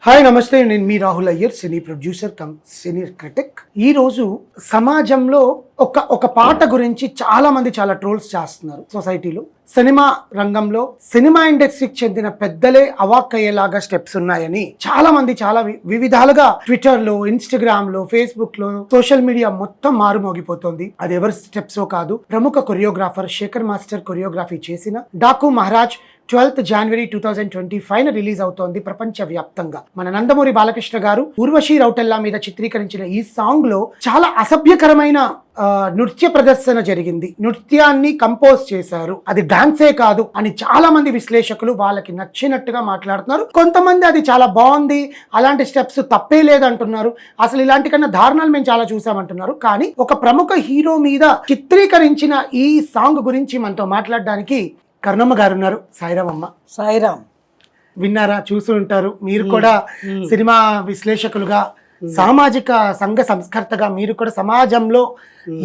Hi నమస్తే, నేను మీ రాహుల్ అయ్యర్, సినీ producer cum senior critic. ఈరోజు సమాజంలో ఒక పాట గురించి చాలా మంది చాలా ట్రోల్స్ చేస్తున్నారు సొసైటీలో. సినిమా రంగంలో సినిమా ఇండస్ట్రీకి చెందిన పెద్దలే అవాక్కయ్యేలాగా స్టెప్స్ ఉన్నాయని చాలా మంది చాలా వివిధాలుగా ట్విట్టర్లో, ఇన్స్టాగ్రామ్లో, ఫేస్బుక్లో, సోషల్ మీడియా మొత్తం మారుమోగిపోతుంది. అది ఎవరి స్టెప్సో కాదు, ప్రముఖ కొరియోగ్రాఫర్ శేఖర్ మాస్టర్ కొరియోగ్రఫీ చేసిన Daaku Maharaj 12th January 2025 release అవుతోంది ప్రపంచవ్యాప్తంగా. మన నందమూరి బాలకృష్ణ గారు ఊర్వశీ రౌటెల్లా మీద చిత్రీకరించిన ఈ సాంగ్ లో చాలా అసభ్యకరమైన నృత్య ప్రదర్శన జరిగింది. నృత్యాన్ని కంపోజ్ చేశారు, అది డాన్సే కాదు అని చాలా మంది విశ్లేషకులు వాళ్ళకి నచ్చినట్టుగా మాట్లాడుతున్నారు. కొంతమంది అది చాలా బాగుంది, అలాంటి స్టెప్స్ తప్పే లేదంటున్నారు. అసలు ఇలాంటి కన్నా దారుణాలు మేము చాలా చూసామంటున్నారు. కానీ ఒక ప్రముఖ హీరో మీద చిత్రీకరించిన ఈ సాంగ్ గురించి మనతో మాట్లాడడానికి కర్ణమ్మ గారు ఉన్నారు. సాయిరామ్ అమ్మ. సాయిరామ్. విన్నారా, చూసి ఉంటారు. మీరు కూడా సినిమా విశ్లేషకులుగా, సామాజిక సంఘ సంస్కర్తగా మీరు కూడా సమాజంలో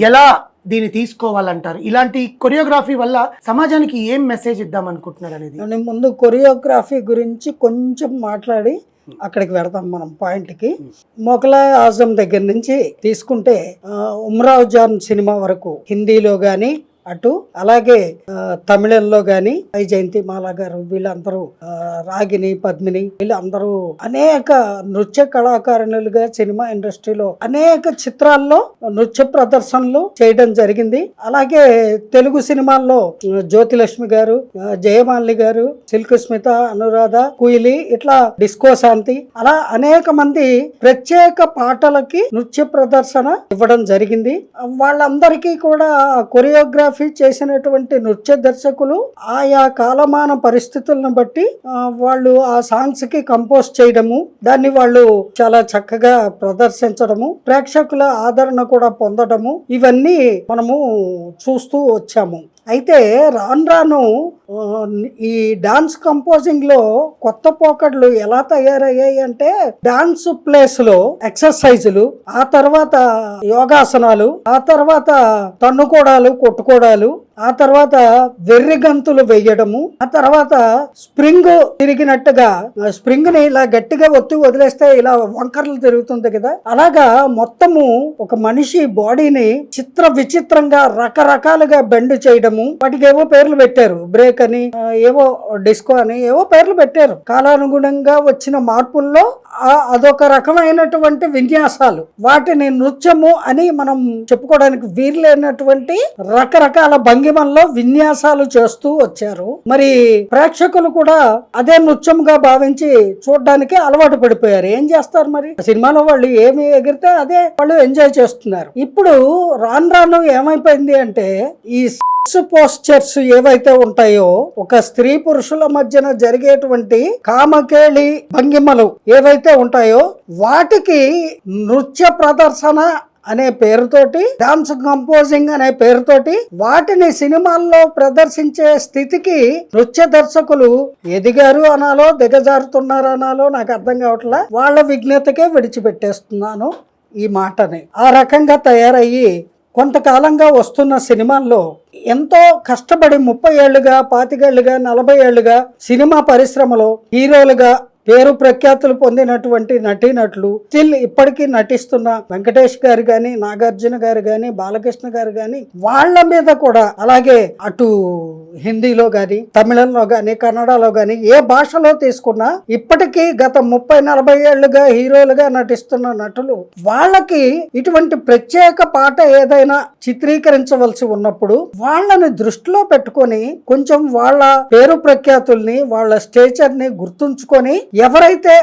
ఎలా దీన్ని తీసుకోవాలంటారు? ఇలాంటి కొరియోగ్రఫీ వల్ల సమాజానికి ఏం మెసేజ్ ఇద్దాం అనుకుంటున్నారు అనేది. నేను ముందు కొరియోగ్రఫీ గురించి కొంచెం మాట్లాడి అక్కడికి వెళదాం మనం పాయింట్కి. మొఘలాయ్ ఆజం దగ్గర నుంచి తీసుకుంటే ఉమ్రావ్ జాన్ సినిమా వరకు హిందీలో కానీ అటు అలాగే తమిళంలో గాని జయంతిమాల గారు, వీళ్ళందరూ, రాగిని, పద్మిని, వీళ్ళందరూ అనేక నృత్య కళాకారులుగా సినిమా ఇండస్ట్రీలో అనేక చిత్రాల్లో నృత్య ప్రదర్శనలు చేయడం జరిగింది. అలాగే తెలుగు సినిమాల్లో జ్యోతిలక్ష్మి గారు, జయమాలిని గారు, సిల్క్ స్మిత, అనురాధ, కుయిలి, ఇట్లా డిస్కో శాంతి, అలా అనేక మంది ప్రత్యేక పాటలకి నృత్య ప్రదర్శన ఇవ్వడం జరిగింది. వాళ్ళందరికీ కూడా కొరియోగ్రఫీ చేసినటువంటి నృత్య దర్శకులు ఆయా కాలమాన పరిస్థితులను బట్టి వాళ్ళు ఆ సాంగ్స్ కి కంపోజ్ చేయడము, దాన్ని వాళ్ళు చాలా చక్కగా ప్రదర్శించడము, ప్రేక్షకుల ఆదరణ కూడా పొందడము, ఇవన్నీ మనము చూస్తూ వచ్చాము. అయితే రాను రాను ఈ డాన్స్ కంపోజింగ్ లో కొత్త పోకడ్లు ఎలా తయారయ్యాయి అంటే, డాన్స్ ప్లేస్ లో ఎక్సర్సైజులు, ఆ తర్వాత యోగాసనాలు, ఆ తర్వాత తన్నుకోవడాలు, కొట్టుకోవడాలు, ఆ తర్వాత వెర్రి గంతులు వేయడము, ఆ తర్వాత స్ప్రింగ్ తిరిగినట్టుగా స్ప్రింగ్ ని ఇలా గట్టిగా ఒత్తి వదిలేస్తే ఇలా వంకర్లు తిరుగుతుంది కదా, అలాగా మొత్తము ఒక మనిషి బాడీని చిత్ర విచిత్రంగా రకరకాలుగా బెండ్ చేయడము. వాటికి ఏవో పేర్లు పెట్టారు, బ్రేక్ అని, ఏవో డిస్కో అని, ఏవో పేర్లు పెట్టారు. కాలానుగుణంగా వచ్చిన మార్పుల్లో అదొక రకమైనటువంటి విన్యాసాలు, వాటిని నృత్యము అని మనం చెప్పుకోవడానికి వీర్లేనటువంటి రకరకాల భంగిమల్లో విన్యాసాలు చేస్తూ వచ్చారు. మరి ప్రేక్షకులు కూడా అదే నృత్యంగా భావించి చూడడానికి అలవాటు పడిపోయారు. ఏం చేస్తారు మరి, సినిమాలో వాళ్ళు ఏమి ఎగిరితే అదే వాళ్ళు ఎంజాయ్ చేస్తున్నారు. ఇప్పుడు రాను రాను ఏమైపోయింది అంటే, ఈ పోస్చర్స్ ఏవైతే ఉంటాయో, ఒక స్త్రీ పురుషుల మధ్యన జరిగేటువంటి కామకేళి భంగిమలు ఏవైతే ఉంటాయో, వాటికి నృత్య ప్రదర్శన అనే పేరుతోటి, డాన్స్ కంపోజింగ్ అనే పేరుతోటి వాటిని సినిమాల్లో ప్రదర్శించే స్థితికి నృత్య దర్శకులు ఎదిగారు అనాలో దిగజారుతున్నారు అనాలో నాకు అర్థం కావట్లా. వాళ్ళ విజ్ఞతకే విడిచిపెట్టేస్తున్నాను ఈ మాటని. ఆ రకంగా తయారయ్యి కొంతకాలంగా వస్తున్న సినిమాల్లో ఎంతో కష్టపడి 30 ఏళ్లుగా, 25 ఏళ్లుగా, 40 ఏళ్లుగా సినిమా పరిశ్రమలో హీరోలుగా పేరు ప్రఖ్యాతులు పొందినటువంటి నటీనటులు స్టిల్ ఇప్పటికీ నటిస్తున్న వెంకటేష్ గారు గాని, నాగార్జున గారు గాని, బాలకృష్ణ గారు గాని, వాళ్ళ మీద కూడా అలాగే అటు హిందీలో గాని, తమిళంలో గాని, కన్నడలో గాని, ఏ భాషలో తీసుకున్నా ఇప్పటికీ గత 30-40 ఏళ్లుగా హీరోలుగా నటిస్తున్న నటులు, వాళ్ళకి ఇటువంటి ప్రత్యేక పాట ఏదైనా చిత్రీకరించవలసి ఉన్నప్పుడు వాళ్ళని దృష్టిలో పెట్టుకొని కొంచెం వాళ్ళ పేరు ప్రఖ్యాతుల్ని, వాళ్ళ స్టేచర్ ని గుర్తుంచుకొని ఎవరైతే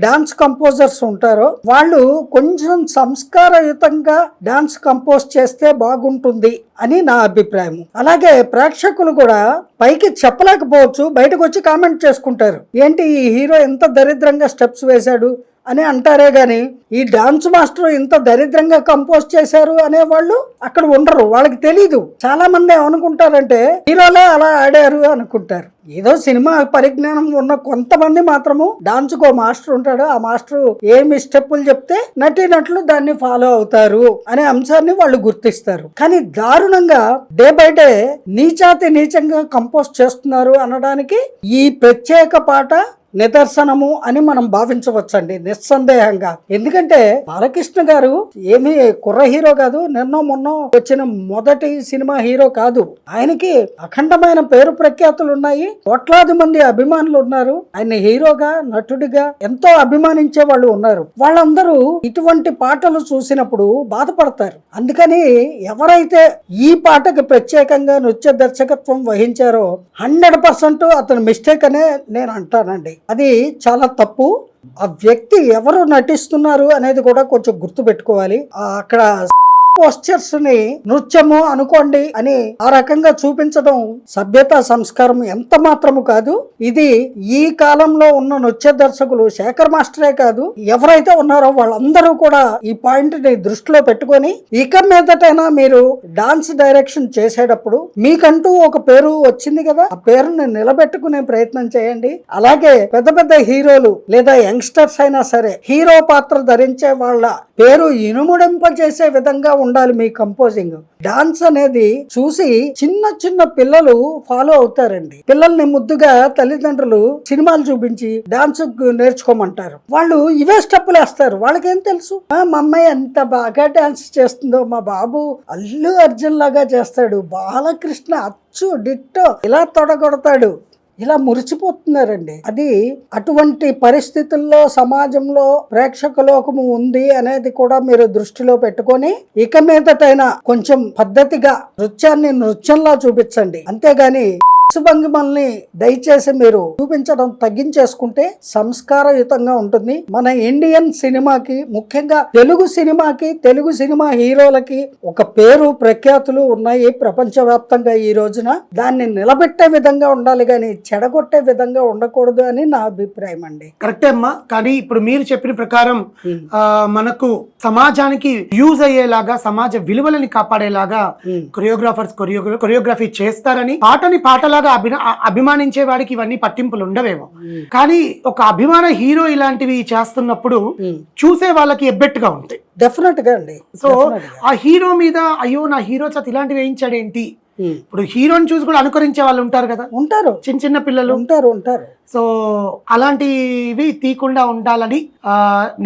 డాన్స్ కంపోజర్స్ ఉంటారో వాళ్ళు కొంచెం సంస్కారయుతంగా డాన్స్ కంపోజ్ చేస్తే బాగుంటుంది అని నా అభిప్రాయం. అలాగే ప్రేక్షకులు కూడా పైకి చెప్పలేకపోవచ్చు, బయటకు వచ్చి కామెంట్ చేసుకుంటారు, ఏంటి ఈ హీరో ఎంత దరిద్రంగా స్టెప్స్ వేశాడు అని అంటారే గాని, ఈ డాన్స్ మాస్టర్ ఇంత దరిద్రంగా కంపోజ్ చేశారు అనే వాళ్ళు అక్కడ ఉండరు, వాళ్ళకి తెలీదు. చాలా మంది ఏమనుకుంటారంటే హీరోలే అలా ఆడారు అనుకుంటారు. ఏదో సినిమా పరిజ్ఞానం ఉన్న కొంతమంది మాత్రము డాన్స్ కో మాస్టర్ ఉంటాడు, ఆ మాస్టర్ ఏమి స్టెప్పులు చెప్తే నటీనటులు దాన్ని ఫాలో అవుతారు అనే అంశాన్ని వాళ్ళు గుర్తిస్తారు. కానీ దారుణంగా డే బై డే నీచాతి నీచంగా కంపోజ్ చేస్తున్నారు అనడానికి ఈ ప్రత్యేక పాట నిదర్శనము అని మనం భావించవచ్చండి నిస్సందేహంగా. ఎందుకంటే బాలకృష్ణ గారు ఏమీ కుర్ర హీరో కాదు, నిన్నో మొన్నో వచ్చిన మొదటి సినిమా హీరో కాదు. ఆయనకి అఖండమైన పేరు ప్రఖ్యాతులు ఉన్నాయి, కోట్లాది మంది అభిమానులు ఉన్నారు. ఆయన హీరోగా నటుడిగా ఎంతో అభిమానించే వాళ్ళు ఉన్నారు. వాళ్ళందరూ ఇటువంటి పాటలు చూసినప్పుడు బాధపడతారు. అందుకని ఎవరైతే ఈ పాటకి ప్రత్యేకంగా నృత్య దర్శకత్వం వహించారో 100% అతను మిస్టేక్ అనే నేను అంటానండి. అది చాలా తప్పు. ఆ వ్యక్తి ఎవరు నటిస్తున్నారు అనేది కూడా కొంచెం గుర్తు పెట్టుకోవాలి. అక్కడ పోస్చర్స్ ని నృత్యము అనుకోండి అని ఆ రకంగా చూపించడం సభ్యత సంస్కారం ఎంత మాత్రము కాదు. ఇది ఈ కాలంలో ఉన్న నృత్య దర్శకులు శేఖర్ మాస్టరే కాదు, ఎవరైతే ఉన్నారో వాళ్ళందరూ కూడా ఈ పాయింట్ ని దృష్టిలో పెట్టుకొని ఇక మీదటైనా మీరు డాన్స్ డైరెక్షన్ చేసేటప్పుడు మీకంటూ ఒక పేరు వచ్చింది కదా, ఆ పేరుని నిలబెట్టుకునే ప్రయత్నం చేయండి. అలాగే పెద్ద పెద్ద హీరోలు లేదా యంగ్స్టర్స్ అయినా సరే హీరో పాత్ర ధరించే వాళ్ళ పేరు ఇనుముడింపజేసే విధంగా ఉండాలి మీ కంపోజింగ్. డాన్స్ అనేది చూసి చిన్న చిన్న పిల్లలు ఫాలో అవుతారండి. పిల్లల్ని ముద్దుగా తల్లిదండ్రులు సినిమాలు చూపించి డాన్స్ నేర్చుకోమంటారు. వాళ్ళు ఇవే స్టెప్పులు వేస్తారు. వాళ్ళకేం తెలుసు, మా అమ్మాయి ఎంత బాగా డాన్స్ చేస్తుందో, మా బాబు అల్లు అర్జున్ లాగా చేస్తాడు, బాలకృష్ణ అచ్చు డిట్టో ఇలా తొడగొడతాడు, ఇలా మురిచిపోతున్నారండి. అది అటువంటి పరిస్థితుల్లో సమాజంలో ప్రేక్షకులోకము ఉంది అనేది కూడా మీరు దృష్టిలో పెట్టుకొని ఇక మీదటైనా కొంచెం పద్ధతిగా నృత్యాన్ని నృత్యంలా చూపించండి. అంతేగాని భంగిమల్ని దయచేసి మీరు చూపించడం తగ్గించేసుకుంటే సంస్కారయుతంగా ఉంటుంది. మన ఇండియన్ సినిమాకి, ముఖ్యంగా తెలుగు సినిమాకి, తెలుగు సినిమా హీరోలకి ఒక పేరు ప్రఖ్యాతులు ఉన్నాయి ప్రపంచవ్యాప్తంగా. ఈ రోజున దాన్ని నిలబెట్టే విధంగా ఉండాలి కానీ చెడగొట్టే విధంగా ఉండకూడదు అని నా అభిప్రాయం అండి. కరెక్టే అమ్మా. కానీ ఇప్పుడు మీరు చెప్పిన ప్రకారం మనకు సమాజానికి యూజ్ అయ్యేలాగా, సమాజ విలువలని కాపాడేలాగా కొరియోగ్రఫీ చేస్తారని, పాటని పాటలాగా అభిమానించే వాడికి ఇవన్నీ పట్టింపులు ఉండవేమో. కానీ ఒక అభిమాన హీరో ఇలాంటివి చేస్తున్నప్పుడు చూసే వాళ్ళకి ఎబ్బెట్టుగా ఉంటాయి. డెఫినెట్ గా అండి. సో ఆ హీరో మీద అయ్యో నా హీరో చేత ఇలాంటివి వేయించాడేంటి, ఇప్పుడు హీరోని చూసి కూడా అనుకరించే వాళ్ళు ఉంటారు కదా, ఉంటారు, చిన్న చిన్న పిల్లలు ఉంటారు. సో అలాంటివి తీయకుండా ఉండాలని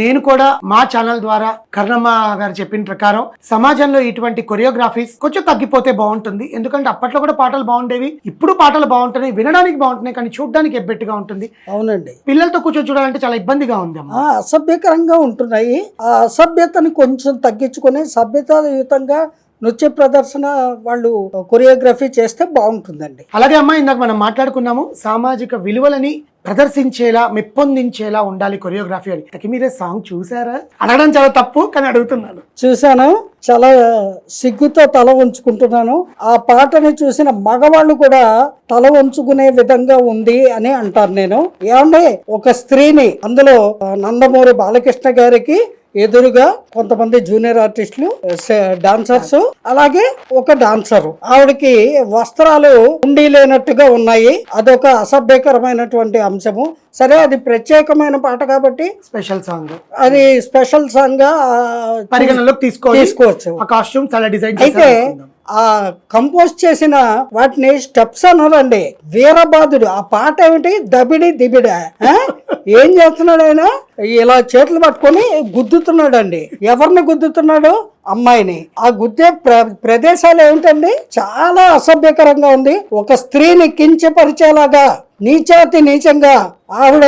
నేను కూడా మా ఛానల్ ద్వారా కర్ణమ్మ గారు చెప్పిన ప్రకారం సమాజంలో ఇటువంటి కొరియోగ్రఫీస్ కొంచెం తగ్గిపోతే బాగుంటుంది. ఎందుకంటే అప్పట్లో కూడా పాటలు బాగుండేవి, ఇప్పుడు పాటలు బాగుంటున్నాయి, వినడానికి బాగుంటున్నాయి, కానీ చూడడానికి ఎబ్బెట్టుగా ఉంటుంది. అవునండి, పిల్లలతో కూర్చొని చూడాలంటే చాలా ఇబ్బందిగా ఉంది, అసభ్యకరంగా ఉంటున్నాయి. ఆ అసభ్యతని కొంచెం తగ్గించుకొని సభ్యతాయుతంగా నృత్య ప్రదర్శన వాళ్ళు కొరియోగ్రఫీ చేస్తే బాగుంటుందండి. అలాగే అమ్మా, ఇందాక మనం మాట్లాడుకున్నాము సామాజిక విలువలని ప్రదర్శించేలా, మెప్పొందించేలా ఉండాలి కొరియోగ్రఫీ అని. మీరే సాంగ్ చూసారా? అడగడం చాలా తప్పు, కానీ అడుగుతున్నాను. చూశాను, చాలా సిగ్గుతో తల ఉంచుకుంటున్నాను. ఆ పాటని చూసిన మగవాళ్ళు కూడా తల ఉంచుకునే విధంగా ఉంది అని అంటారు నేను. ఏమంటే ఒక స్త్రీని, అందులో నందమూరి బాలకృష్ణ గారికి ఎదురుగా కొంతమంది జూనియర్ ఆర్టిస్టులు, డాన్సర్స్, అలాగే ఒక డాన్సర్, ఆవిడకి వస్త్రాలు ఉండి లేనట్టుగా ఉన్నాయి. అదొక అసభ్యకరమైనటువంటి అంశము. సరే, అది ప్రత్యేకమైన పాట కాబట్టి స్పెషల్ సాంగ్, అది స్పెషల్ సాంగ్ గా పరిగణలోకి తీసుకోవచ్చు. అయితే ఆ కంపోజ్ చేసిన వాటిని స్టెప్స్ అన్నారండి. వీరబాదుడు ఆ పాట ఏమిటి, దబిడి దిబిడా, ఏం చేస్తున్నాడు ఆయన, ఇలా చేతులు పట్టుకొని గుద్దుతున్నాడండి. ఎవరిని గుద్దుతున్నాడు? అమ్మాయిని. ఆ గుద్దే ప్రదేశాలు ఏమిటండి, చాలా అసభ్యకరంగా ఉంది. ఒక స్త్రీని కించపరిచేలాగా నీచాతి నీచంగా ఆవిడ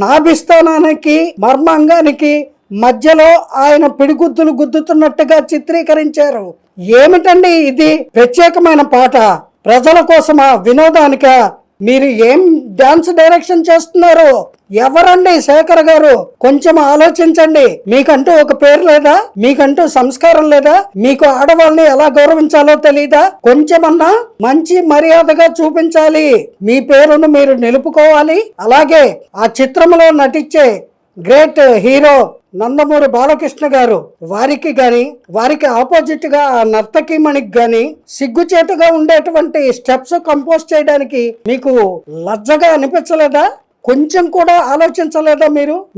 నాభిస్థానానికి, మర్మాంగానికి మధ్యలో ఆయన పిడిగుద్దులు గుద్దుతున్నట్టుగా చిత్రీకరించారు. ఏమిటండి ఇది? ప్రత్యేకమైన పాట ప్రజల కోసమా, వినోదానికా? మీరు ఏం డాన్స్ డైరెక్షన్ చేస్తున్నారు? ఎవరండి శేఖర్ గారు? కొంచెం ఆలోచించండి. మీకంటూ ఒక పేరు లేదా? మీకంటూ సంస్కారం లేదా? మీకు ఆడవాళ్ళని ఎలా గౌరవించాలో తెలీదా? కొంచెమన్నా మంచి మర్యాదగా చూపించాలి. మీ పేరును మీరు నిలుపుకోవాలి. అలాగే ఆ చిత్రంలో నటించే గ్రేట్ హీరో నందమూరి బాలకృష్ణ గారు, వారికి గాని, వారికి ఆపోజిట్ గా ఆ నర్తకీమణికి గాని సిగ్గుచేటుగా ఉండేటువంటి స్టెప్స్ కంపోజ్ చేయడానికి మీకు లజ్జగా అనిపించలేదా? కొంచెం కూడా ఆలోచించలేదా?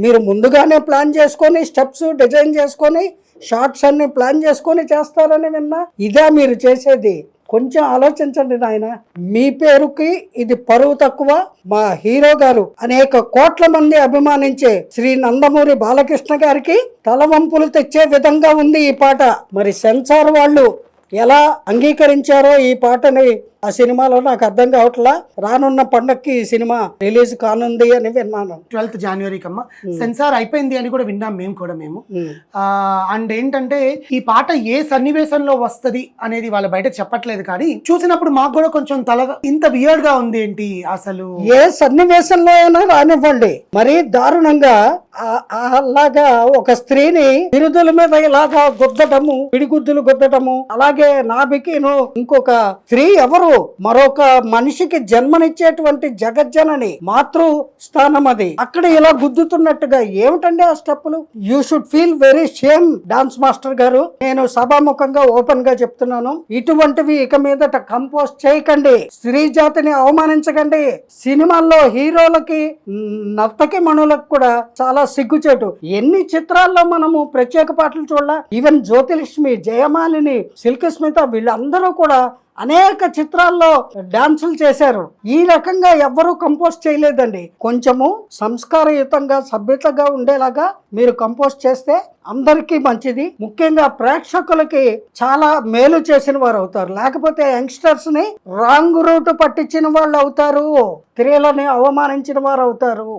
మీరు ముందుగానే ప్లాన్ చేసుకొని స్టెప్స్ డిజైన్ చేసుకొని షార్ట్స్ అన్ని ప్లాన్ చేసుకొని చేస్తారని విన్నా. ఇదే మీరు చేసేది? కొంచెం ఆలోచించండి నాయన. మీ పేరుకి ఇది పరువు తక్కువ. మా హీరో గారు అనేక కోట్ల మంది అభిమానించే శ్రీ నందమూరి బాలకృష్ణ గారికి తలవంపులు తెచ్చే విధంగా ఉంది ఈ పాట. మరి సెన్సార్ వాళ్ళు ఎలా అంగీకరించారో ఈ పాటని ఆ సినిమాలో నాకు అర్థం కావట్లా. రానున్న పండక్కి ఈ సినిమా రిలీజ్ కానుంది అని విన్నాను. 12th January కమ్మా సెన్సార్ అయిపోయింది అని కూడా విన్నాం మేము కూడా. అండ్ ఏంటంటే ఈ పాట ఏ సన్నివేశంలో వస్తది అనేది వాళ్ళ బయట చెప్పట్లేదు, కానీ చూసినప్పుడు మాకు కూడా కొంచెం ఇంత వియర్డ్ గా ఉంది ఏంటి అసలు. ఏ సన్నివేశంలో అయినా రానివ్వండి, మరీ దారుణంగా అలాగా ఒక స్త్రీని బిరుదుల మీద ఇలాగా గుద్దటము, పిడిగుద్దులు గుద్దటము, అలాగే నాభికిను ఇంకొక స్త్రీ ఎవరు మరొక మనిషికి జన్మనిచ్చేటువంటి జగజ్జనని మాతృ స్థానం అది, అక్కడ ఇలా గుద్దుతున్నట్టుగా ఏమిటండి ఆ స్టెప్పులు? You should feel very shame dance master గారు. నేను సభాముఖంగా ఓపెన్ గా చెప్తున్నాను, ఇటువంటివి ఇక మీదట కంపోజ్ చేయకండి, స్త్రీ జాతిని అవమానించకండి. సినిమాల్లో హీరోలకి నర్తకి మణులకు కూడా చాలా సిగ్గుచేటు. ఎన్ని చిత్రాల్లో మనము ప్రత్యేక పాటలు చూడాల. ఈవెన్ జ్యోతిలక్ష్మి, జయమాలిని, సిల్క్ స్మిత వీళ్ళందరూ కూడా అనేక చిత్రాల్లో డాన్సులు చేశారు. ఈ రకంగా ఎవ్వరూ కంపోజ్ చేయలేదండి. కొంచెము సంస్కారయుతంగా సభ్యతగా ఉండేలాగా మీరు కంపోజ్ చేస్తే అందరికీ మంచిది. ముఖ్యంగా ప్రేక్షకులకి చాలా మేలు చేసిన వారు అవుతారు. లేకపోతే యంగ్స్టర్స్ ని రాంగ్ రూట్ పట్టించిన వాళ్ళు అవుతారు, స్త్రీలని అవమానించిన వారు అవుతారు.